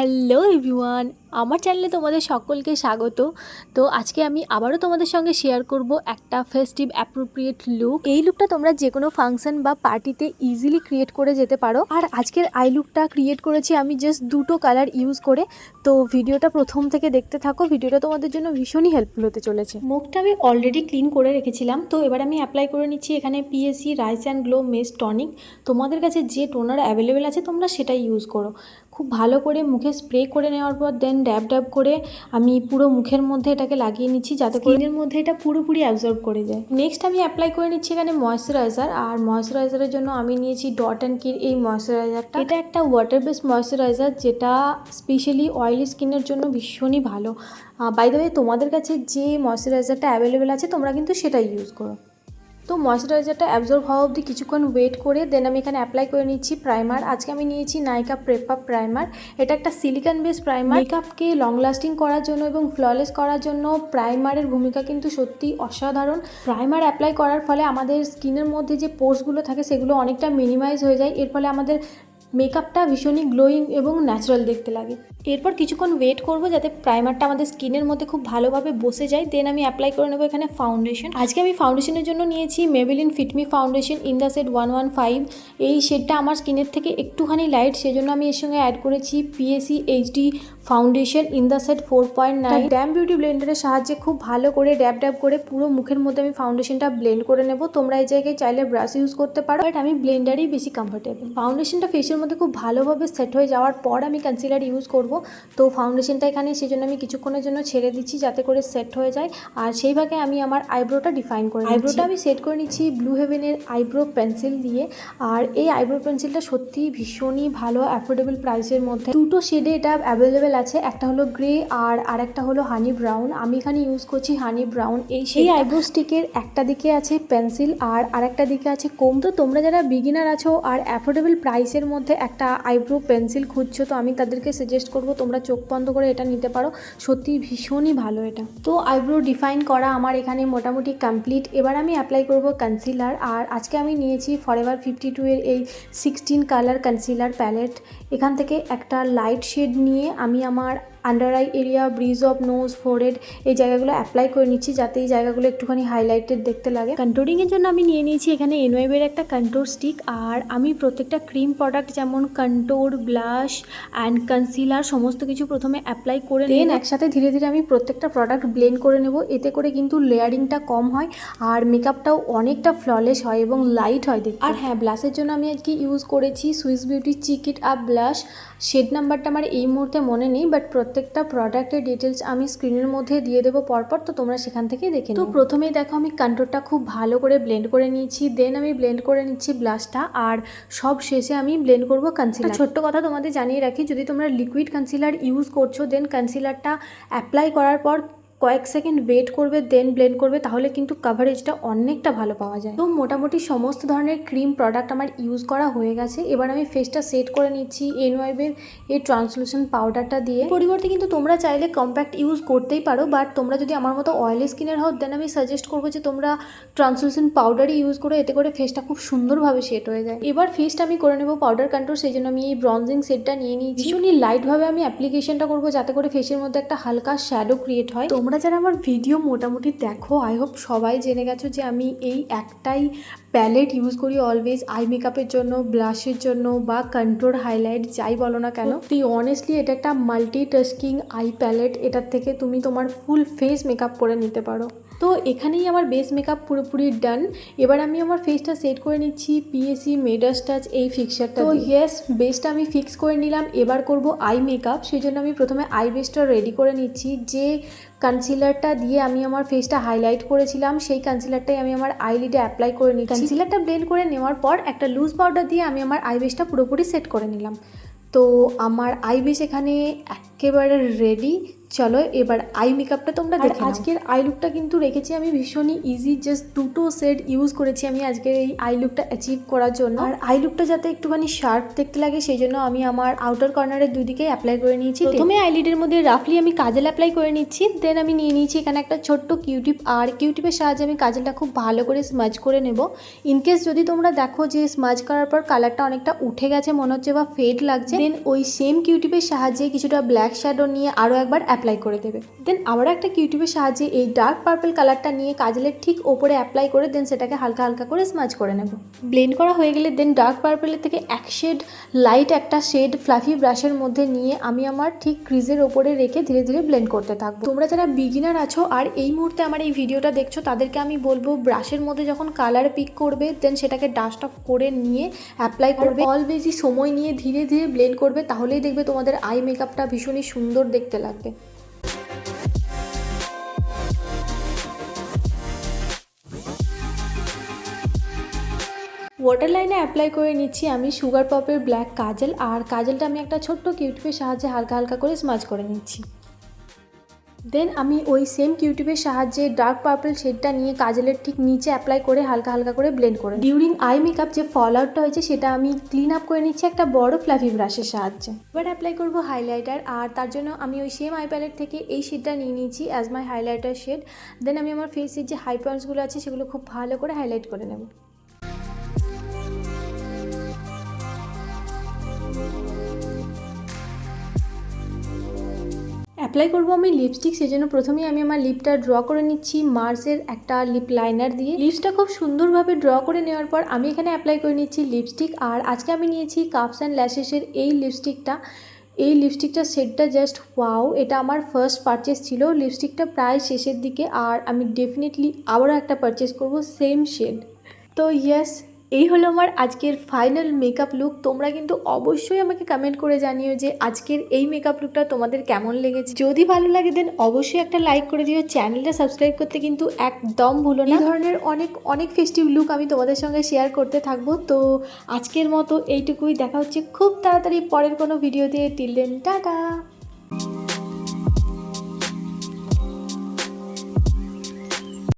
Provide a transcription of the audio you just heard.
Hello everyone, আমার চ্যানেলে তোমাদের সকলকে স্বাগত। তো আজকে আমি আবারও তোমাদের সঙ্গে শেয়ার করব একটা ফেস্টিভ অ্যাপ্রোপ্রিয়েট লুক। এই লুকটা তোমরা যে কোনো ফাংশন বা পার্টিতে ইজিলি ক্রিয়েট করে যেতে পারো। আর আজকের আই লুকটা ক্রিয়েট করেছি আমি জাস্ট দুটো কালার ইউজ করে। তো ভিডিওটা প্রথম থেকে দেখতে থাকো, ভিডিওটা তোমাদের জন্য ভীষণই হেল্পফুল হতে চলেছে। মুখটা আমি অলরেডি ক্লিন করে রেখেছিলাম, তো এবার আমি অ্যাপ্লাই করে নিচ্ছি এখানে PAC rice and glow mist tonic. তোমাদের কাছে যে টোনার অ্যাভেলেবেল আছে তোমরা সেটাই ইউজ করো। খুব ভালো করে মুখে স্প্রে করে নেওয়ার পর দেন ড্যাব ড্যাব করে আমি পুরো মুখের মধ্যে এটাকে লাগিয়ে নিচ্ছি, যাতে স্কিনের মধ্যে এটা পুরোপুরি অ্যাবজর্ব করে যায়। নেক্সট আমি অ্যাপ্লাই করে নিচ্ছি এখানে ময়শ্চারাইজার। আর ময়শ্চারাইজারের জন্য আমি নিয়েছি ডট অ্যান্ড কির এই ময়শ্চারাইজারটা। এটা একটা ওয়াটার বেসড ময়শ্চারাইজার, যেটা স্পেশালি অয়েলি স্কিনের জন্য ভীষণই ভালো। বাই দ্য ওয়ে, তোমাদের কাছে যে ময়শ্চারাইজারটা অ্যাভেলেবেল আছে তোমরা কিন্তু সেটাই ইউজ করো। তো ময়শ্চারাইজারটা অ্যাবজর্ব হওয়া অবধি কিছুক্ষণ ওয়েট করে দেন আমি এখানে অ্যাপ্লাই করে নিচ্ছি প্রাইমার। আজকে আমি নিয়েছি নাইকা প্রেপ আপ প্রাইমার। এটা একটা সিলিকন বেস প্রাইমার। মেকআপকে লং লাস্টিং করার জন্য এবং ফ্ললেস করার জন্য প্রাইমারের ভূমিকা কিন্তু সত্যি অসাধারণ। প্রাইমার অ্যাপ্লাই করার ফলে আমাদের স্কিনের মধ্যে যে পোর্সগুলো থাকে সেগুলো অনেকটা মিনিমাইজ হয়ে যায়। এর ফলে আমাদের মেকআপটা ভীষণই গ্লোয়িং এবং ন্যাচারাল দেখতে লাগে। এরপর কিছুক্ষণ ওয়েট করব যাতে প্রাইমারটা আমাদের স্কিনের মধ্যে খুব ভালোভাবে বসে যায়। দেন আমি অ্যাপ্লাই করে নেবো এখানে ফাউন্ডেশন। আজকে আমি ফাউন্ডেশনের জন্য নিয়েছি Maybelline Fit Me foundation in the shade 115। এই শেডটা আমার স্কিনের থেকে একটুখানি লাইট, সেজন্য আমি এর সঙ্গে অ্যাড করেছি PAC HD foundation in the shade 4.9। ড্যাম বিউটি ব্লেন্ডারের সাহায্যে খুব ভালো করে ড্যাব ড্যাব করে পুরো মুখের মধ্যে আমি ফাউন্ডেশনটা ব্লেন্ড করে নেব। তোমরা এই জায়গায় চাইলে ব্রাশ ইউজ করতে পারো, বাট আমি ব্লেন্ডারই বেশি কমফোর্টেবল। ফাউন্ডেশনটা ফেসের মধ্যে খুব ভালোভাবে সেট হয়ে যাওয়ার পর আমি কনসিলার ইউজ করব। তো ফাউন্ডেশনটা এখানে সেই জন্য আমি কিছুক্ষণের জন্য ছেড়ে দিচ্ছি যাতে করে সেট হয়ে যায়। আর সেই ভাগে আমি আমার আইব্রোটা ডিফাইন করে আইব্রোটা আমি সেট করে নিচ্ছি ব্লু হেভেনের আইব্রো পেন্সিল দিয়ে। আর এই আইব্রো পেন্সিলটা সত্যি ভীষণই ভালো, অ্যাফোর্ডেবল প্রাইসের মধ্যে। দুটো শেডে এটা অ্যাভেলেবেল আছে, একটা হলো গ্রে আর একটা হলো হানি ব্রাউন। আমি এখানে ইউজ করছি হানি ব্রাউন। এই আইব্রো স্টিকের একটা দিকে আছে পেন্সিল আর আরেকটা দিকে আছে কোম। তো তোমরা যারা বিগিনার আছো আর অ্যাফোর্ডেবল প্রাইসের মধ্যে একটা আইব্রো পেন্সিল খুঁজছো, তো আমি তাদেরকে সাজেস্ট করবো তোমরা চোখ বন্ধ করে এটা নিতে পারো। সত্যি ভীষণই ভালো এটা। তো আইব্রো ডিফাইন করা আমার এখানে মোটামুটি কমপ্লিট। এবার আমি অ্যাপ্লাই করব কনসিলার। আর আজকে আমি নিয়েছি ফরএভার 52 এর এই 16 কালার কনসিলার প্যালেট। এখান থেকে একটা লাইট শেড নিয়ে আমি আমার under eye area, bridge of nose, forehead এই জায়গাগুলো অ্যাপ্লাই করে নিচ্ছি যাতে এই জায়গাগুলো একটুখানি হাইলাইটেড দেখতে লাগে। কন্ট্রোরিংয়ের জন্য আমি নিয়ে নিয়েছি এখানে এনওয়াইবের একটা কন্ট্রোর স্টিক। আর আমি প্রত্যেকটা ক্রিম প্রোডাক্ট যেমন কন্ট্রোর, ব্লাশ অ্যান্ড কনসিলার সমস্ত কিছু প্রথমে অ্যাপ্লাই করে দেন একসাথে ধীরে ধীরে আমি প্রত্যেকটা প্রোডাক্ট ব্লেন্ড করে নেব। এতে করে কিন্তু লেয়ারিংটা কম হয় আর মেকআপটাও অনেকটা ফ্ললেস হয় এবং লাইট হয় দেখতে। আর হ্যাঁ, ব্লাশের জন্য আমি আজকে ইউজ করেছি Swiss Beauty cheek it up blush. Shade নাম্বারটা আমার এই মুহূর্তে মনে নেই, বাট প্রত্যেকটা প্রোডাক্টের ডিটেলস আমি স্ক্রিনের মধ্যে দিয়ে দেবো পরপর, তো তোমরা সেখান থেকে দেখে নাও। তো প্রথমেই দেখো আমি কন্ট্রোরটা খুব ভালো করে ব্লেন্ড করে নিয়েছি, দেন আমি ব্লেন্ড করে নিচ্ছি ব্লাশটা, আর সব শেষে আমি ব্লেন্ড করব কনসিলার। ছোট্ট কথা তোমাদের জানিয়ে রাখি, যদি তোমরা লিকুইড কনসিলার ইউজ করছো দেন কনসিলারটা অ্যাপ্লাই করার পর কয়েক সেকেন্ড ওয়েট করবে দেন ব্লেন্ড করবে, তাহলে কিন্তু কাভারেজটা অনেকটা ভালো পাওয়া যায়। তো মোটামুটি সমস্ত ধরনের ক্রিম প্রোডাক্ট আমার ইউজ করা হয়ে গেছে। এবার আমি ফেসটা সেট করে নিচ্ছি এনওয়াইবের এই ট্রান্সলুসেন্ট পাউডারটা দিয়ে। পরিবর্তে কিন্তু তোমরা চাইলে কম্প্যাক্ট ইউজ করতেই পারো, বাট তোমরা যদি আমার মতো অয়েলি স্কিনের হও দেন আমি সাজেস্ট করবো যে তোমরা ট্রান্সলুসেন্ট পাউডারই ইউজ করো, এতে করে ফেসটা খুব সুন্দরভাবে সেট হয়ে যায়। এবার ফেসটা আমি করে নেবো পাউডার কন্ট্রোল, সেই জন্য আমি এই ব্রঞ্জিং সেটটা নিয়ে নিয়েছি। ভীষণই লাইটভাবে আমি অ্যাপ্লিকেশনটা করবো যাতে করে ফেসের মধ্যে একটা হালকা শ্যাডো ক্রিয়েট হয়। তোমরা যারা আমার ভিডিও মোটামুটি দেখো, আই হোপ সবাই জেনে গেছো যে আমি এই একটাই প্যালেট ইউজ করি অলওয়েজ আই মেকআপের জন্য, ব্লাশের জন্য বা কন্ট্রোর, হাইলাইট যাই বলো না কেন। অনেস্টলি এটা একটা মাল্টি টাস্কিং আই প্যালেট। এটার থেকে তুমি তোমার ফুল ফেস মেকআপ করে নিতে পারো। তো এখানেই আমার বেস মেকআপ পুরোপুরি ডান। এবার আমি আমার ফেসটা সেট করে নিচ্ছি পিএসি মেডাস টাচ এই ফিক্সারটা। তো ইয়েস, বেসটা আমি ফিক্স করে নিলাম। এবার করব আই মেকআপ, সেই জন্য আমি প্রথমে আই বেসটা রেডি করে নিচ্ছি। যে কনসিলারটা দিয়ে আমি আমার ফেসটা হাইলাইট করেছিলাম সেই কনসিলারটাই আমি আমার আইলিডে অ্যাপ্লাই করে নিচ্ছি। কনসিলারটা ব্লেন্ড করে নেওয়ার পর একটা লুজ পাউডার দিয়ে আমি আমার আই বেসটা পুরোপুরি সেট করে নিলাম। তো আমার আই বেস এখানে একেবারে রেডি। চলো এবার আই মেকআপটা তোমরা দেখো। আজকের আই লুকটা কিন্তু রেখেছি আমি ভীষণই ইজি, জাস্ট দুটো শেড ইউজ করেছি আমি আজকের এই আই লুকটা অ্যাচিভ করার জন্য। আর আই লুকটা যাতে একটুখানি শার্প দেখতে লাগে সেই জন্য আমি আমার আউটার কর্নারের দুদিকে অ্যাপ্লাই করে নিয়েছি। প্রথমে আইলিডের মধ্যে রাফলি আমি কাজল অ্যাপ্লাই করে নিচ্ছি, দেন আমি নিয়ে নিয়েছি এখানে একটা ছোট্ট কিউটিপ, আর কিউটিপের সাহায্যে আমি কাজলটা খুব ভালো করে স্মাজ করে নেব। ইনকেস যদি তোমরা দেখো যে স্মাজ করার পর কালারটা অনেকটা উঠে গেছে মনে হচ্ছে বা ফেড লাগছে, দেন ওই সেম কিউটিপের সাহায্যে কিছুটা ব্ল্যাক শ্যাডো নিয়ে আরও একবার অ্যাপ্লাই করে দেবে। দেন আবার একটা কিউটিপের সাহায্যে এই ডার্ক পার্পল কালারটা নিয়ে কাজলের ঠিক ওপরে অ্যাপ্লাই করে দেন সেটাকে হালকা হালকা করে স্মাজ করে নেব। ব্লেন্ড করা হয়ে গেলে দেন ডার্ক পার্পলের থেকে এক শেড লাইট একটা শেড ফ্লাফি ব্রাশের মধ্যে নিয়ে আমি আমার ঠিক ক্রিজের ওপরে রেখে ধীরে ধীরে ব্লেন্ড করতে থাকবো। তোমরা যারা বিগিনার আছো আর এই মুহূর্তে আমার এই ভিডিওটা দেখছো তাদেরকে আমি বলবো ব্রাশের মধ্যে যখন কালার পিক করবে দেন সেটাকে ডাস্ট অফ করে নিয়ে অ্যাপ্লাই করবে। অলওয়েজই সময় নিয়ে ধীরে ধীরে ব্লেন্ড করবে, তাহলেই দেখবে তোমাদের আই মেকআপটা ভীষণই সুন্দর দেখতে লাগবে। ওয়াটার লাইনে অ্যাপ্লাই করে নিচ্ছি আমি সুগার পপের ব্ল্যাক কাজল, আর কাজলটা আমি একটা ছোট্ট কিউটিপের সাহায্যে হালকা হালকা করে স্মাজ করে নিচ্ছি। দেন আমি ওই সেম কিউটিপের সাহায্যে ডার্ক পার্পল শেডটা নিয়ে কাজলের ঠিক নিচে অ্যাপ্লাই করে হালকা হালকা করে ব্লেন্ড করে ডিউরিং আই মেকআপ যে ফল আউটটা হয়েছে সেটা আমি ক্লিন আপ করে নিচ্ছি একটা বড় ফ্লাফি ব্রাশের সাহায্যে। এবার অ্যাপ্লাই করব হাইলাইটার, আর তার জন্য আমি ওই সেম আই প্যালেট থেকে এই শেডটা নিয়ে নিয়েছি অ্যাজ মাই হাইলাইটার শেড। দেন আমি আমার ফেসের যে হাই পয়েন্টসগুলো আছে সেগুলো খুব ভালো করে হাইলাইট করে নেব। অ্যাপ্লাই করবো আমি লিপস্টিক, সেই জন্য প্রথমেই আমি আমার লিপটা ড্র করে নিচ্ছি মার্সের একটা লিপ লাইনার দিয়ে। লিপসটা খুব সুন্দরভাবে ড্র করে নেওয়ার পর আমি এখানে অ্যাপ্লাই করে নিচ্ছি লিপস্টিক। আর আজকে আমি নিয়েছি কাপস অ্যান্ড ল্যাশেসের এই লিপস্টিকটা শেডটা জাস্ট ওয়াও, এটা আমার ফার্স্ট পারচেস ছিল। লিপস্টিকটা প্রায় শেষের দিকে আর আমি ডেফিনেটলি আবারও একটা পারচেস করব সেম শেড। তো ইয়েস, এই হলো আমার আজকের ফাইনাল মেকআপ লুক। তোমরা কিন্তু অবশ্যই আমাকে কমেন্ট করে জানিও যে আজকের এই মেকআপ লুকটা তোমাদের কেমন লেগেছে। যদি ভালো লাগে দেন অবশ্যই একটা লাইক করে দিও, চ্যানেলটা সাবস্ক্রাইব করতে কিন্তু একদম ভুলো না। এই ধরনের অনেক অনেক ফেস্টিভ লুক আমি তোমাদের সঙ্গে শেয়ার করতে থাকবো। তো আজকের মতো এইটুকুই, দেখা হচ্ছে খুব তাড়াতাড়ি পরের কোনো ভিডিওতে। Till then tata.